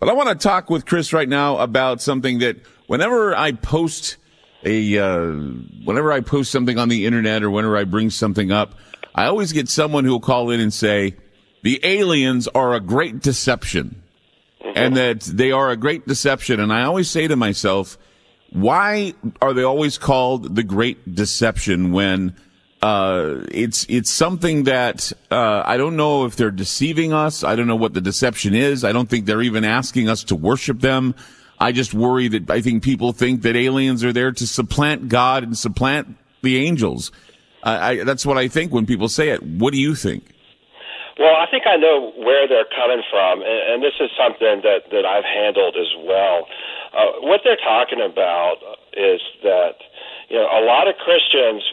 But I want to talk with Cris right now about something that whenever I post something on the internet or whenever I bring something up, I always get someone who will call in and say, the aliens are a great deception, and that they are a great deception. And I always say to myself, why are they always called the Great Deception when it's something that I don't know if they're deceiving us. I don't know what the deception is. I don't think they're even asking us to worship them. I just worry that I think people think that aliens are there to supplant God and supplant the angels. That's what I think when people say it. What do you think? Well, I think I know where they're coming from, and this is something that I've handled as well. What they're talking about is that, you know, a lot of Christians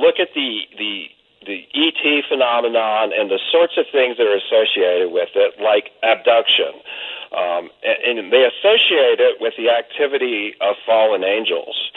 look at the ET phenomenon and the sorts of things that are associated with it, like abduction, and they associate it with the activity of fallen angels.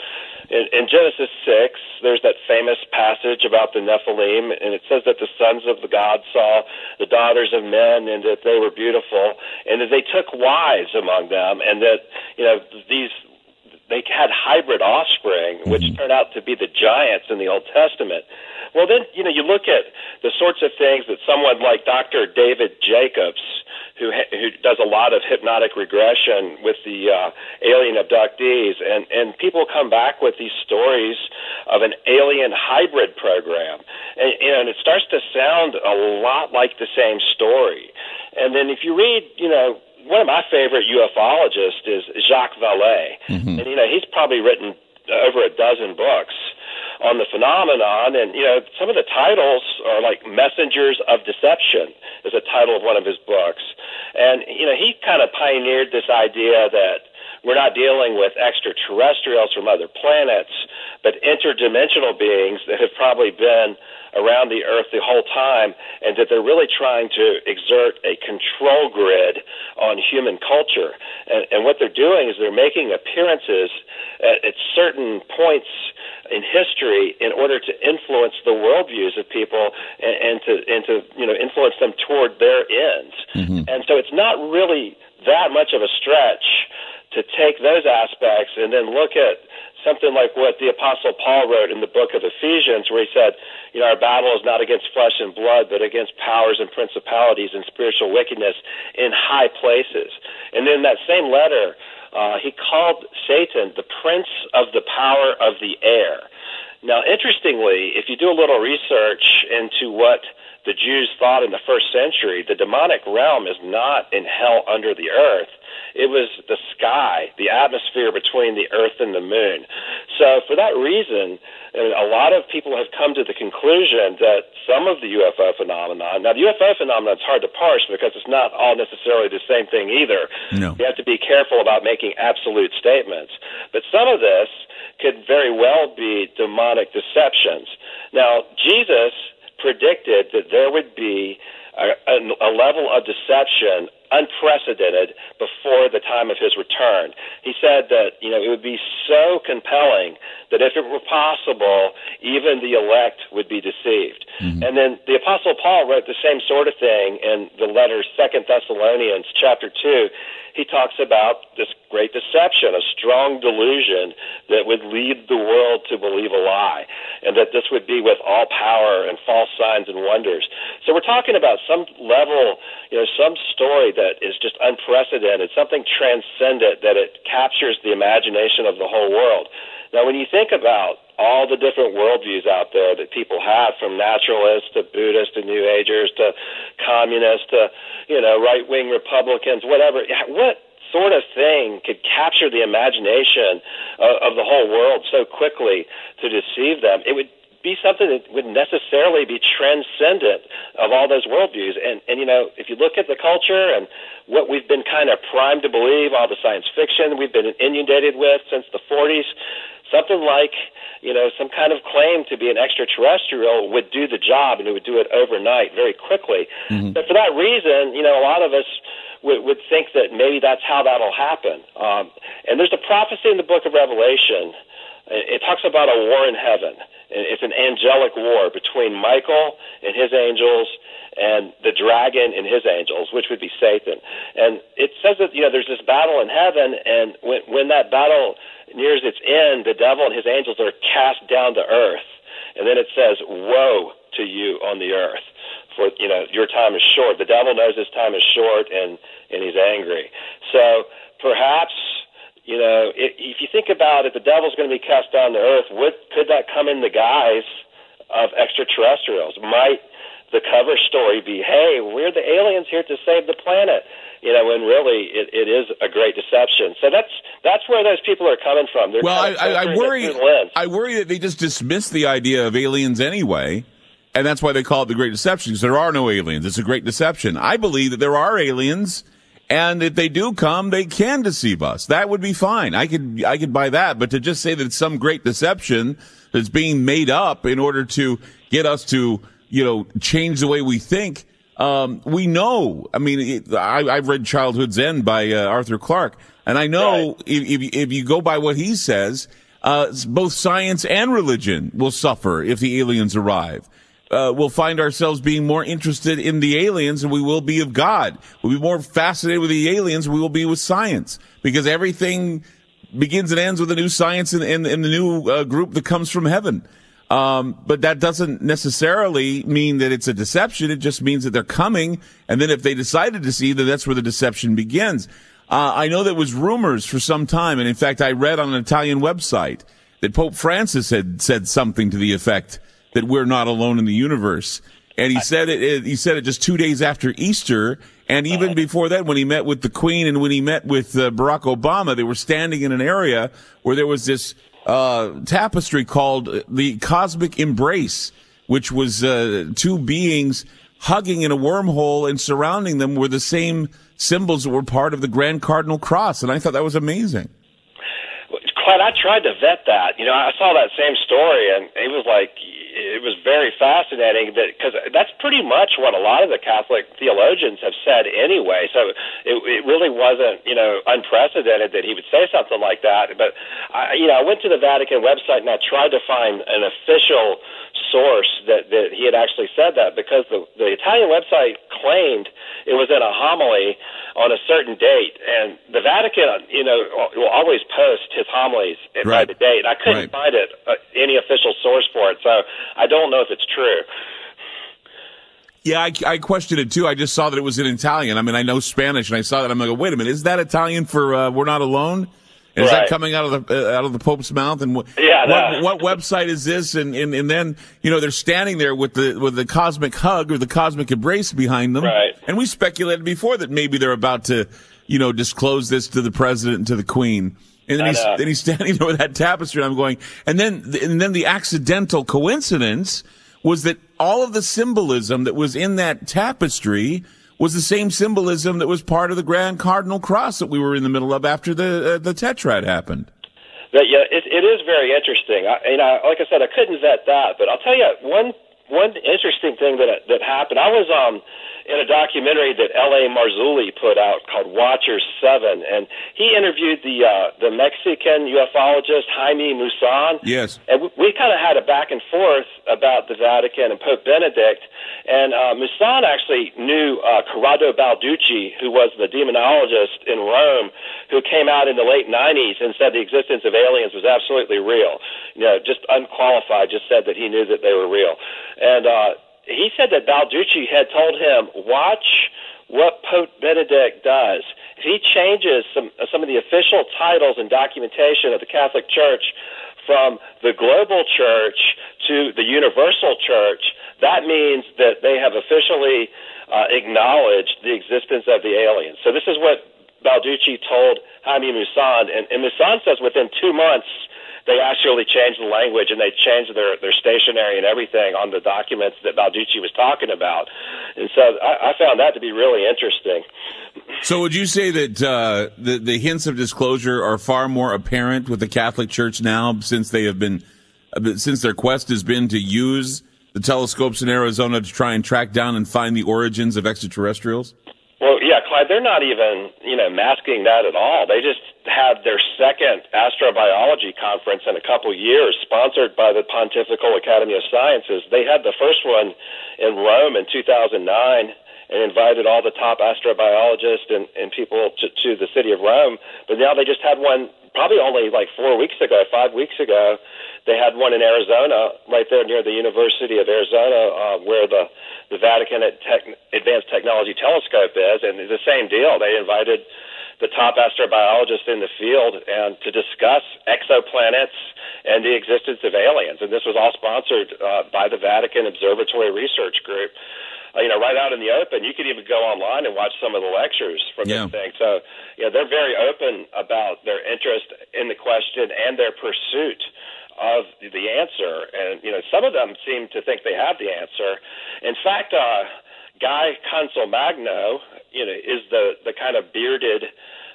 In Genesis 6, there's that famous passage about the Nephilim, and it says that the sons of the God saw the daughters of men, and that they were beautiful, and that they took wives among them, and that, you know, they had hybrid offspring, which turned out to be the giants in the Old Testament. Well, then, you know, you look at the sorts of things that someone like Dr. David Jacobs, who does a lot of hypnotic regression with the alien abductees, and people come back with these stories of an alien hybrid program, and it starts to sound a lot like the same story. And then if you read, you know, one of my favorite ufologists is Jacques Vallée, and you know, he's probably written over a dozen books on the phenomenon, and you know, some of the titles are like Messengers of Deception is the title of one of his books. And you know, he kind of pioneered this idea that we're not dealing with extraterrestrials from other planets, but interdimensional beings that have probably been around the Earth the whole time, and that they're really trying to exert a control grid on human culture. And what they're doing is they're making appearances at certain points in history in order to influence the worldviews of people and to you know, influence them toward their ends. And so it's not really that much of a stretch to take those aspects and then look at something like what the Apostle Paul wrote in the book of Ephesians, where he said, you know, our battle is not against flesh and blood, but against powers and principalities and spiritual wickedness in high places. And in that same letter, he called Satan the prince of the power of the air. Now, interestingly, if you do a little research into what the Jews thought in the first century, the demonic realm is not in hell under the earth. It was the sky, the atmosphere between the earth and the moon. So for that reason, a lot of people have come to the conclusion that some of the UFO phenomenon, now the UFO phenomenon is hard to parse because it's not all necessarily the same thing either. No. You have to be careful about making absolute statements. But some of this could very well be demonic deceptions. Now, Jesus predicted that there would be a level of deception unprecedented before the time of his return. He said that, you know, it would be so compelling that if it were possible, even the elect would be deceived. And then the Apostle Paul wrote the same sort of thing in the letter 2 Thessalonians chapter 2. He talks about this great deception, a strong delusion that would lead the world to believe a lie, and that this would be with all power and false signs and wonders. So we're talking about some level, you know, some story that is just unprecedented, something transcendent, that it captures the imagination of the whole world. Now, when you think about all the different worldviews out there that people have, from naturalists to Buddhists to New Agers to communists to, you know, right-wing Republicans, whatever, what sort of thing could capture the imagination of the whole world so quickly to deceive them? It would be something that would necessarily be transcendent of all those worldviews. And you know, if you look at the culture and what we've been kind of primed to believe, all the science fiction we've been inundated with since the 40s, something like, you know, some kind of claim to be an extraterrestrial would do the job, and it would do it overnight very quickly. But for that reason, you know, a lot of us would think that maybe that's how that'll happen. And there's a prophecy in the book of Revelation It talks about a war in heaven. It's an angelic war between Michael and his angels and the dragon and his angels, which would be Satan. And it says that, there's this battle in heaven, and when that battle nears its end, the devil and his angels are cast down to earth. And then it says, woe to you on the earth, for, your time is short. The devil knows his time is short, and he's angry. So perhaps, if you think about it, the devil's going to be cast down to earth. Could that come in the guise of extraterrestrials? Might the cover story be, hey, we're the aliens here to save the planet? When really it is a great deception. So that's where those people are coming from. I worry that they just dismiss the idea of aliens anyway, and that's why they call it the Great Deception, because there are no aliens. It's a great deception. I believe that there are aliens, and if they do come, they can deceive us. That would be fine. I could buy that. But to just say that it's some great deception that's being made up in order to get us to, change the way we think. We know. I mean, I've read Childhood's End by Arthur Clarke, and I know if you go by what he says, both science and religion will suffer if the aliens arrive. We'll find ourselves being more interested in the aliens than we will be of God. We'll be more fascinated with the aliens than we will be with science, because everything begins and ends with a new science and the new group that comes from heaven. But that doesn't necessarily mean that it's a deception. It just means that they're coming. And then if they decide to deceive, then that's where the deception begins. I know there was rumors for some time. And in fact, I read on an Italian website that Pope Francis had said something to the effect that we're not alone in the universe. And he said it just 2 days after Easter. And even before that, when he met with the Queen and when he met with Barack Obama, they were standing in an area where there was this tapestry called the Cosmic Embrace, which was two beings hugging in a wormhole, and surrounding them were the same symbols that were part of the Grand Cardinal Cross. And I thought that was amazing. Clyde, I tried to vet that. I saw that same story, and it was very fascinating because that's pretty much what a lot of the Catholic theologians have said anyway. So it really wasn't, unprecedented that he would say something like that. But I went to the Vatican website and I tried to find an official source that he had actually said that, because the Italian website claimed it was in a homily on a certain date, and the Vatican, will always post his homilies by the date. I couldn't find any official source for it, so I don't know if it's true. Yeah, I questioned it too. I just saw that it was in Italian. I mean, I know Spanish, and I saw that. I'm like, wait a minute, is that Italian for "We're Not Alone"? And is that coming out of the Pope's mouth? And what website is this? And then they're standing there with the cosmic hug or the cosmic embrace behind them. Right. And we speculated before that maybe they're about to disclose this to the president and to the Queen. And then he's standing there with that tapestry. And I'm going, and then the accidental coincidence was that all of the symbolism that was in that tapestry was the same symbolism that was part of the Grand Cardinal Cross that we were in the middle of after the tetrad happened. Yeah, it is very interesting. Like I said, I couldn't vet that, but I'll tell you one interesting thing that happened. I was in a documentary that L.A. Marzulli put out called Watchers 7, and he interviewed the Mexican ufologist Jaime Maussan. Yes. And we kind of had a back and forth about the Vatican and Pope Benedict, and Maussan actually knew Corrado Balducci, who was the demonologist in Rome, who came out in the late 90s and said the existence of aliens was absolutely real. Just unqualified, just said that he knew that they were real. And he said that Balducci had told him, watch what Pope Benedict does. If he changes some of the official titles and documentation of the Catholic Church from the global church to the universal church, that means that they have officially acknowledged the existence of the aliens. So this is what Balducci told Jaime Maussan, and Maussan says within 2 months they actually changed the language and they changed their stationery and everything on the documents that Balducci was talking about. And so I found that to be really interesting. So would you say that the hints of disclosure are far more apparent with the Catholic Church now, since their quest has been to use the telescopes in Arizona to try and track down and find the origins of extraterrestrials? Well, yeah, Clyde, they're not even, masking that at all. They just had their second astrobiology conference in a couple years, sponsored by the Pontifical Academy of Sciences. They had the first one in Rome in 2009 and invited all the top astrobiologists and people to the city of Rome. But now they just had one probably only like 5 weeks ago. They had one in Arizona, right there near the University of Arizona, where the Vatican Advanced Technology Telescope is, and it's the same deal. They invited the top astrobiologists in the field and to discuss exoplanets and the existence of aliens. And this was all sponsored by the Vatican Observatory Research Group. Right out in the open. You could even go online and watch some of the lectures from this thing. So, they're very open about their interest in the question and their pursuit of the answer. And, some of them seem to think they have the answer. In fact, Guy Consolmagno, is the kind of bearded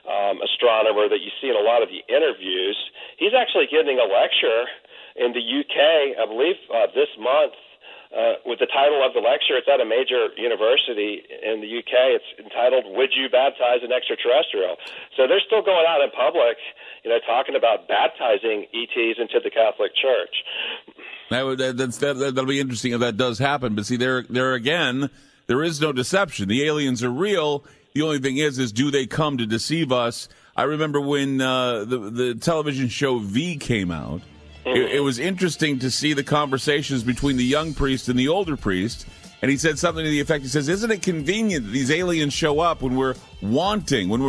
astronomer that you see in a lot of the interviews. He's actually giving a lecture in the UK, I believe, this month. With the title of the lecture, it's at a major university in the UK. It's entitled, "Would You Baptize an Extraterrestrial?" So they're still going out in public, talking about baptizing ETs into the Catholic Church. That'll be interesting if that does happen. But see, there again, there is no deception. The aliens are real. The only thing is do they come to deceive us? I remember when the television show V came out. It was interesting to see the conversations between the young priest and the older priest. And he said something to the effect, he says, isn't it convenient that these aliens show up when we're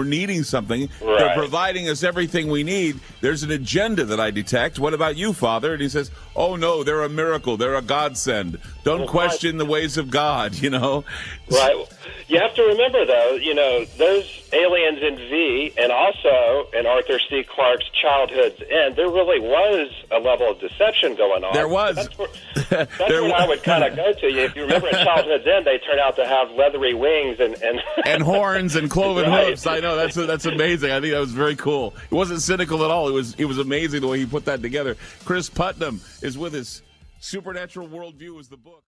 needing something? Right. They're providing us everything we need. There's an agenda that I detect. What about you, Father? And he says, oh, no, they're a miracle. They're a godsend. Don't question the ways of God, Right. You have to remember, though, those aliens in V and also in Arthur C. Clarke's Childhood's End, there really was a level of deception going on. There was. That's where I would kind of go to. If you remember in Childhood's End, they turn out to have leathery wings and horns and cloven hoofs. I know, that's amazing. I think that was very cool. It wasn't cynical at all. It was amazing the way he put that together. Cris Putnam is with us. Supernatural Worldview is the book.